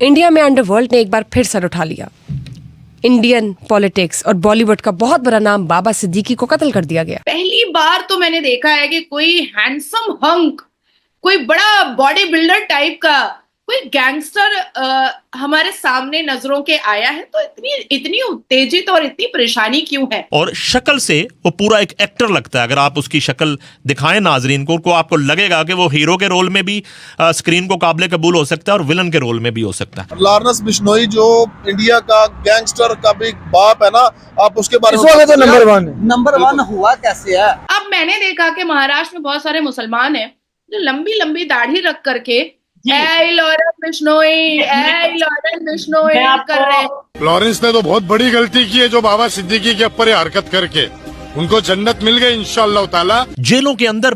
India में underworld ने एक बार फिर सर उठा लिया। इंडियन पॉलिटिक्स और बॉलीवुड का बहुत बड़ा नाम बाबा सिद्दीकी को कत्ल कर दिया गया। पहली बार तो मैंने देखा है कि कोई हैंडसम हंक, कोई बड़ा बॉडी बिल्डर टाइप का कोई गैंगस्टर हमारे सामने नजरों के आया है, तो इतनी उत्तेजित और इतनी परेशानी क्यों है? और शक्ल से वो पूरा एक एक्टर लगता है। अगर आप उसकी शक्ल दिखाएं नाजरीन को आपको लगेगा कि वो हीरो के रोल में भी स्क्रीन को काबिल कबूल हो सकता है और विलन के रोल में भी हो सकता है। लॉरेंस बिश्नोई जो इंडिया का गैंगस्टर का भी बाप है ना, आप उसके बारे में तो नंबर वन हुआ कैसे है? अब मैंने देखा कि महाराष्ट्र में बहुत सारे मुसलमान हैं जो लंबी लंबी दाढ़ी रख करके लॉरेंस बिश्नोई कर रहे हैं। लॉरेंस ने तो बहुत बड़ी गलती की है जो बाबा सिद्दीकी के ऊपर हरकत करके उनको जन्नत मिल गई इंशाअल्लाह ताला। जेलों के अंदर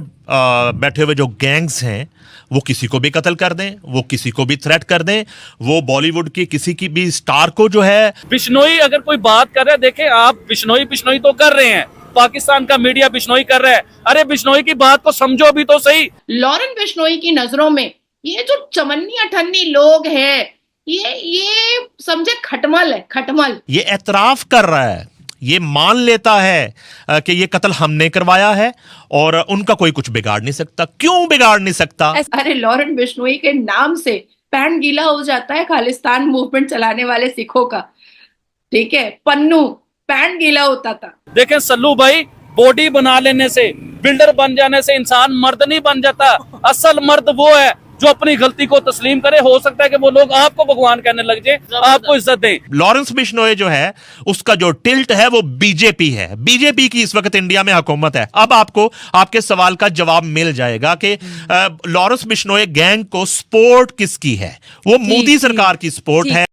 बैठे हुए जो गैंग्स हैं वो किसी को भी कत्ल कर दें, वो किसी को भी थ्रेट कर दें, वो बॉलीवुड की किसी की भी स्टार को जो है बिश्नोई अगर कोई बात कर रहा है, देखें आप बिश्नोई तो कर रहे हैं, पाकिस्तान का मीडिया बिश्नोई कर रहा है। अरे बिश्नोई की बात को समझो भी तो सही। लॉरेंस बिश्नोई की नजरों में ये जो चमन्नी अठन्नी लोग हैं, ये समझे खटमल है, खटमल। ये एतराफ कर रहा है, ये मान लेता है कि ये कत्ल हमने करवाया है और उनका कोई कुछ बिगाड़ नहीं सकता। क्यों बिगाड़ नहीं सकता? अरे लॉरेंस बिश्नोई के नाम से पैंट गीला हो जाता है खालिस्तान मूवमेंट चलाने वाले सिखों का, ठीक है? पन्नू पैंट गीला होता था। देखें सल्लू भाई, बॉडी बना लेने से, बिल्डर बन जाने से इंसान मर्द नहीं बन जाता। असल मर्द वो है जो अपनी गलती को तस्लीम करे। हो सकता है कि वो लोग आपको भगवान कहने लग जाए, आपको इज्जत दें। लॉरेंस बिश्नोई जो है उसका जो टिल्ट है वो बीजेपी है। बीजेपी की इस वक्त इंडिया में हुकूमत है। अब आपको आपके सवाल का जवाब मिल जाएगा कि लॉरेंस बिश्नोई गैंग को सपोर्ट किसकी है? वो मोदी सरकार की सपोर्ट है।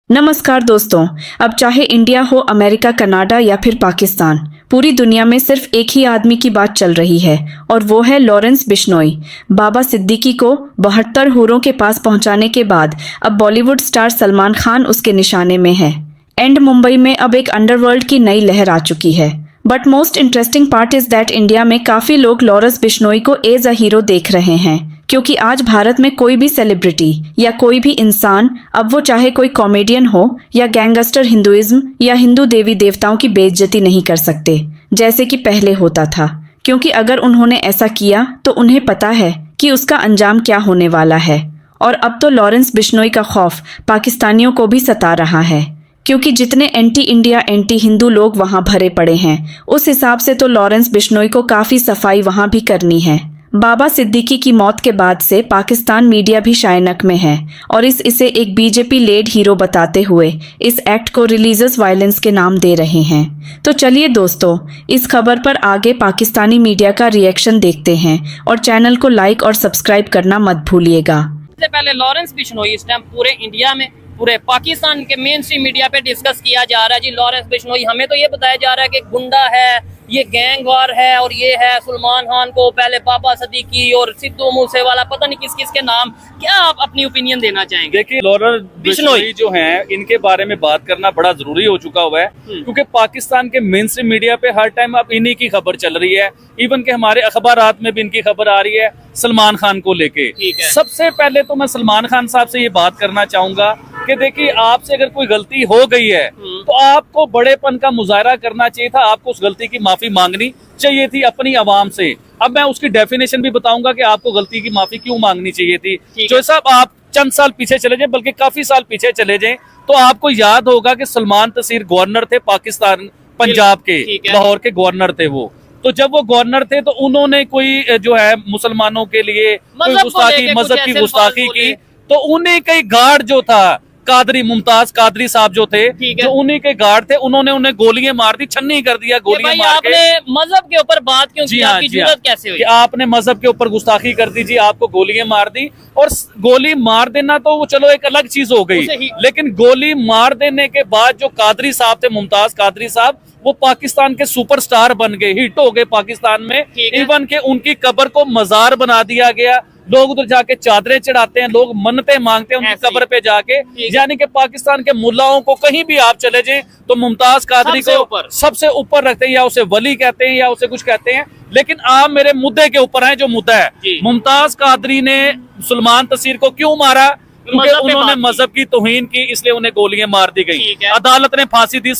नमस्कार दोस्तों, अब चाहे इंडिया हो, अमेरिका, कनाडा या फिर पाकिस्तान, पूरी दुनिया में सिर्फ एक ही आदमी की बात चल रही है और वो है लॉरेंस बिश्नोई। बाबा सिद्दीकी को 72 हूरों के पास पहुंचाने के बाद अब बॉलीवुड स्टार सलमान खान उसके निशाने में है। एंड मुंबई में अब एक अंडरवर्ल्ड की नई लहर आ चुकी है। But most interesting part is that India में काफ़ी लोग लॉरेंस बिश्नोई को एज अ हीरो देख रहे हैं, क्योंकि आज भारत में कोई भी सेलिब्रिटी या कोई भी इंसान, अब वो चाहे कोई कॉमेडियन हो या गैंगस्टर, हिंदुइज्म या हिंदू देवी देवताओं की बेइज्जती नहीं कर सकते जैसे कि पहले होता था। क्योंकि अगर उन्होंने ऐसा किया तो उन्हें पता है कि उसका अंजाम क्या होने वाला है। और अब तो लॉरेंस बिश्नोई का खौफ पाकिस्तानियों को भी सता रहा है, क्योंकि जितने एंटी इंडिया, एंटी हिंदू लोग वहां भरे पड़े हैं, उस हिसाब से तो लॉरेंस बिश्नोई को काफ़ी सफाई वहां भी करनी है। बाबा सिद्दीकी की मौत के बाद से पाकिस्तान मीडिया भी शायनक में है और इसे एक बीजेपी लेड हीरो बताते हुए इस एक्ट को रिलीजियस वायलेंस के नाम दे रहे हैं। तो चलिए दोस्तों, इस खबर पर आगे पाकिस्तानी मीडिया का रिएक्शन देखते हैं और चैनल को लाइक और सब्सक्राइब करना मत भूलिएगा। सबसे पहले लॉरेंस बिश्नोई इस टाइम पूरे इंडिया में, पूरे पाकिस्तान के मेन स्ट्रीम मीडिया पे डिस्कस किया जा रहा है। जी लॉरेंस बिश्नोई, हमें तो ये बताया जा रहा है कि गुंडा है, ये गैंग वार है और ये है सलमान खान को, पहले बाबा सिद्दीकी और सिद्धू मूसेवाला, पता नहीं किस किस के नाम। क्या आप अपनी ओपिनियन देना चाहेंगे? देखिए लॉरेंस बिश्नोई जो हैं, इनके बारे में बात करना बड़ा जरूरी हो चुका हुआ है, क्योंकि पाकिस्तान के मेन स्ट्रीम मीडिया पे हर टाइम अब इन्हीं की खबर चल रही है। इवन के हमारे अखबारात में भी इनकी खबर आ रही है सलमान खान को लेके। सबसे पहले तो मैं सलमान खान साहब से ये बात करना चाहूंगा कि देखिए, आपसे अगर कोई गलती हो गई है तो आपको बड़ेपन का मुजाहरा करना चाहिए था, आपको उस गलती की माफी मांगनी चाहिए थी अपनी आवाम से। अब मैं उसकी डेफिनेशन भी बताऊंगा कि आपको गलती की माफी क्यों मांगनी चाहिए थी। जो साहब, आप चंद साल पीछे चले जाए, बल्कि काफी साल पीछे चले जाएं, तो आपको याद होगा कि सलमान तसीर गवर्नर थे पाकिस्तान, पंजाब के, लाहौर के गवर्नर थे वो। तो जब वो गवर्नर थे तो उन्होंने कोई जो है मुसलमानों के लिए मजहब की गुस्ताखी की, तो उन्हीं के गार्ड जो था कादरी, मुमताज कादरी साहब जो थे, जो उन्हीं के गार्ड थे, उन्होंने उन्हें गोलियां मार दी, छन्नी कर दिया गोलियां मार के। आपने मजहब के ऊपर बात क्यों की? आपकी जुर्रत कैसे हुई? आपने मजहब के ऊपर गुस्ताखी कर दी जी, आपको गोलियां मार दी। और गोली मार देना तो वो चलो एक अलग चीज हो गई, लेकिन गोली मार देने के बाद जो कादरी साहब थे, मुमताज कादरी साहब, वो पाकिस्तान के सुपरस्टार बन गए, हिट हो गए पाकिस्तान में। इवन के उनकी कब्र को मजार बना दिया गया, लोग उधर जाके चादरें चढ़ाते हैं, लोग मन्नतें मांगते हैं उनकी कब्र पे जाके। यानी कि पाकिस्तान के मुल्लाओं को कहीं भी आप चले जाएं तो मुमताज कादरी को सबसे ऊपर रखते हैं, या उसे वली कहते हैं या उसे कुछ कहते हैं। लेकिन आप मेरे मुद्दे के ऊपर हैं, जो मुद्दा है, मुमताज कादरी ने सलमान तसीर को क्यों मारा? क्योंकि मजहब पे उन्होंने बात की। मजहब की तौहीन की, इसलिए उन्हें गोलियां मार दी गई। ठीक है। अदालत ने फांसी दी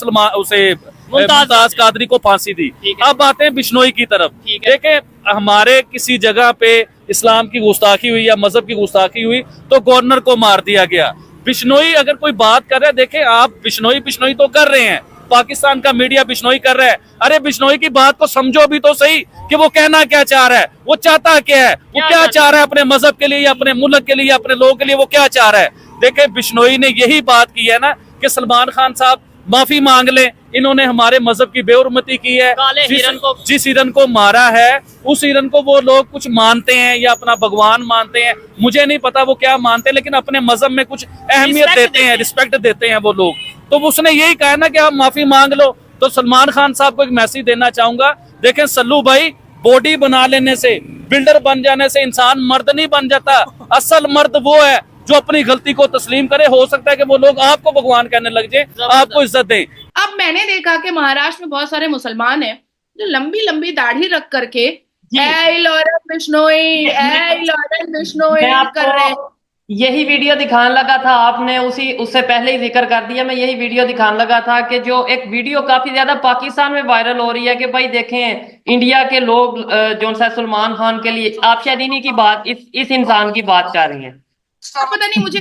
मुमताज कादरी को फांसी दी। ठीक है। अब आते हैं बिश्नोई की तरफ। ठीक है। देखें, हमारे किसी जगह पे इस्लाम की गुस्ताखी हुई या मजहब की गुस्ताखी हुई तो गवर्नर को मार दिया गया। बिश्नोई अगर कोई बात कर रहे हैं, देखें आप बिश्नोई तो कर रहे हैं, पाकिस्तान का मीडिया बिश्नोई कर रहा है। अरे बिश्नोई की बात को समझो भी तो सही कि वो कहना क्या चाह रहा है, वो चाहता क्या है, वो क्या चाह रहा है अपने मजहब के लिए या अपने मुल्क के लिए, अपने लोगों के लिए वो क्या चाह रहा है। देखें, बिश्नोई ने यही बात की है ना कि सलमान खान साहब माफी मांग लें, इन्होंने हमारे मजहब की बेहुरमती की है। काले हिरन को जिस हिरन को मारा है उस हिरन को वो लोग कुछ मानते हैं या अपना भगवान मानते हैं, मुझे नहीं पता वो क्या मानते हैं, लेकिन अपने मजहब में कुछ अहमियत देते हैं, रिस्पेक्ट देते हैं वो लोग। तो उसने यही कहा ना कि आप माफी मांग लो। तो सलमान खान साहब को एक मैसेज देना चाहूंगा, देखें सल्लू भाई, बॉडी बना लेने से, बिल्डर बन जाने से इंसान मर्द नहीं बन जाता। असल मर्द वो है जो अपनी गलती को तस्लीम करे। हो सकता है कि वो लोग आपको भगवान कहने लग जाए, आपको इज्जत दें। अब मैंने देखा कि महाराष्ट्र में बहुत सारे मुसलमान हैं जो लंबी लंबी दाढ़ी रख करके ऐ लॉरेंस बिश्नोई, ऐ लॉरेंस बिश्नोई मैं कर रहे हैं। आपको यही वीडियो दिखाने लगा था, आपने उससे पहले ही जिक्र कर दिया। मैं यही वीडियो दिखाने लगा था कि जो एक वीडियो काफी ज्यादा पाकिस्तान में वायरल हो रही है कि भाई देखें इंडिया के लोग जो सा सलमान खान के लिए, आप शायद इन्हीं की बात, इस इंसान की बात कर रही हैं। पता नहीं, मुझे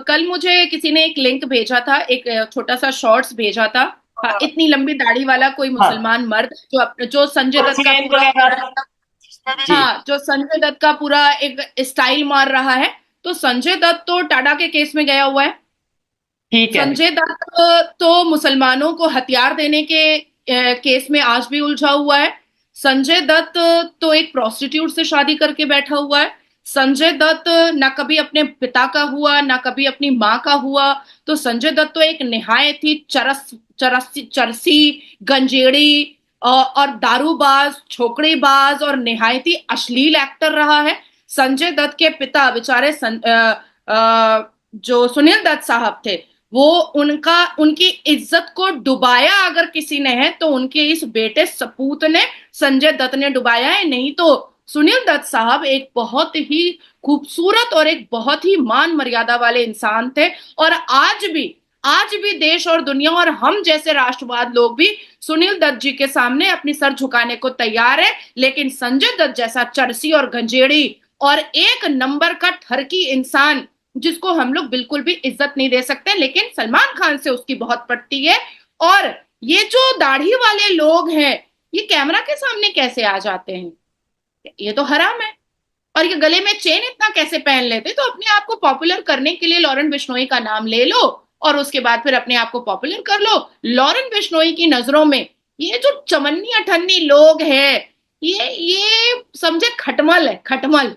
कल मुझे किसी ने एक लिंक भेजा था, एक छोटा सा शॉर्ट्स भेजा था। हाँ, इतनी लंबी दाढ़ी वाला कोई मुसलमान मर्द जो संजय दत्त का जो संजय दत्त का पूरा एक स्टाइल मार रहा है। तो संजय दत्त तो टाटा के केस में गया हुआ है। ठीक है। संजय दत्त तो मुसलमानों को हथियार देने के केस में आज भी उलझा हुआ है। संजय दत्त तो एक प्रोस्टिट्यूट से शादी करके बैठा हुआ है। संजय दत्त ना कभी अपने पिता का हुआ, ना कभी अपनी माँ का हुआ। तो संजय दत्त तो एक निहायत ही चरसी, गंजेड़ी और दारूबाज, छोकड़ीबाज और निहायत ही अश्लील एक्टर रहा है। संजय दत्त के पिता बेचारे जो सुनील दत्त साहब थे, वो उनकी इज्जत को डुबाया अगर किसी ने है तो उनके इस बेटे सपूत ने, संजय दत्त ने डुबाया है। नहीं तो सुनील दत्त साहब एक बहुत ही खूबसूरत और एक बहुत ही मान मर्यादा वाले इंसान थे। और आज भी देश और दुनिया और हम जैसे राष्ट्रवाद लोग भी सुनील दत्त जी के सामने अपनी सर झुकाने को तैयार है। लेकिन संजय दत्त जैसा चरसी और गंजेड़ी और एक नंबर का ठरकी इंसान जिसको हम लोग बिल्कुल भी इज्जत नहीं दे सकते, लेकिन सलमान खान से उसकी बहुत पटती है। और ये जो दाढ़ी वाले लोग हैं, ये कैमरा के सामने कैसे आ जाते हैं? ये तो हराम है। और ये गले में चेन इतना कैसे पहन लेते? तो अपने आप को पॉपुलर करने के लिए लॉरेंस बिश्नोई का नाम ले लो और उसके बाद फिर अपने आप को पॉपुलर कर लो। लॉरेंस बिश्नोई की नजरों में ये जो चमन्नी अठन्नी लोग हैं, ये समझे खटमल है, खटमल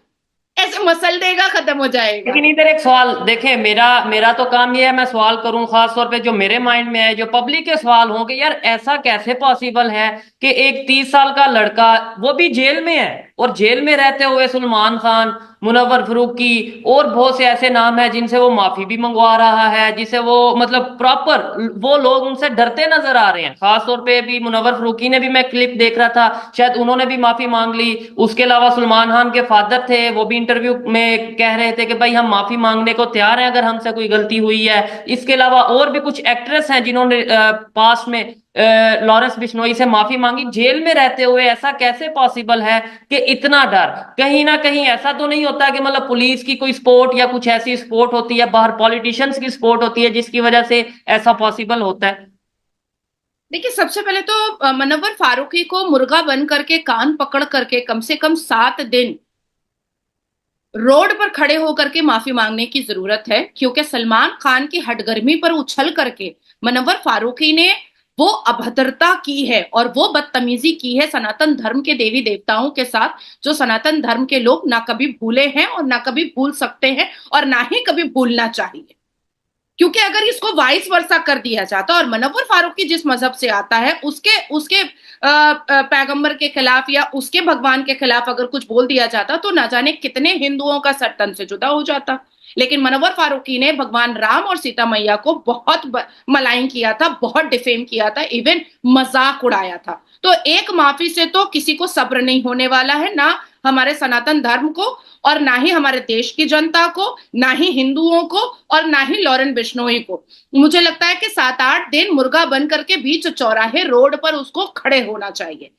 ऐसे मसल देगा, खत्म हो जाएगा। लेकिन इधर एक सवाल देखें, मेरा तो काम ये है मैं सवाल करूं, खास तौर पे जो मेरे माइंड में है, जो पब्लिक के सवाल होंगे, यार ऐसा कैसे पॉसिबल है कि एक 30 साल का लड़का, वो भी जेल में है, और जेल में रहते हुए सलमान खान, मुनव्वर फारूकी और बहुत से ऐसे नाम है जिनसे वो माफी भी मंगवा रहा है, जिसे वो मतलब प्रॉपर वो लोग उनसे डरते नजर आ रहे हैं। खास तौर पे भी मुनव्वर फारूकी ने भी, मैं क्लिप देख रहा था, शायद उन्होंने भी माफी मांग ली। उसके अलावा सलमान खान के फादर थे, वो भी इंटरव्यू में कह रहे थे कि भाई हम माफी मांगने को तैयार हैं अगर हमसे कोई गलती हुई है। इसके अलावा और भी कुछ एक्ट्रेस हैं जिन्होंने पास में लॉरेंस बिश्नोई से माफी मांगी जेल में रहते हुए। ऐसा कैसे पॉसिबल है कि इतना डर? कहीं ना कहीं ऐसा तो नहीं होता कि मतलब पुलिस की कोई सपोर्ट या कुछ ऐसी सपोर्ट होती है, बाहर पॉलिटिशियंस की सपोर्ट होती है जिसकी वजह से ऐसा पॉसिबल होता है? देखिए, सबसे पहले तो मुनव्वर फारूकी को मुर्गा बन करके कान पकड़ करके कम से कम 7 दिन रोड पर खड़े होकर के माफी मांगने की जरूरत है, क्योंकि सलमान खान की हटगर्मी पर उछल करके मुनव्वर फारूकी ने वो अभद्रता की है और वो बदतमीजी की है सनातन धर्म के देवी देवताओं के साथ, जो सनातन धर्म के लोग ना कभी भूले हैं और ना कभी भूल सकते हैं और ना ही कभी भूलना चाहिए। क्योंकि अगर इसको वाइस वर्सा कर दिया जाता और मुनव्वर फारूकी जिस मजहब से आता है उसके पैगंबर के खिलाफ या उसके भगवान के खिलाफ अगर कुछ बोल दिया जाता तो ना जाने कितने हिंदुओं का सर तन से जुदा हो जाता। लेकिन मुनव्वर फारूकी ने भगवान राम और सीता मैया को बहुत मलाइन किया था, बहुत डिफेम किया था, इवन मजाक उड़ाया था। तो एक माफी से तो किसी को सब्र नहीं होने वाला है, ना हमारे सनातन धर्म को, और ना ही हमारे देश की जनता को, ना ही हिंदुओं को, और ना ही लॉरेंस बिश्नोई को। मुझे लगता है कि 7-8 दिन मुर्गा बन करके बीच चौराहे रोड पर उसको खड़े होना चाहिए।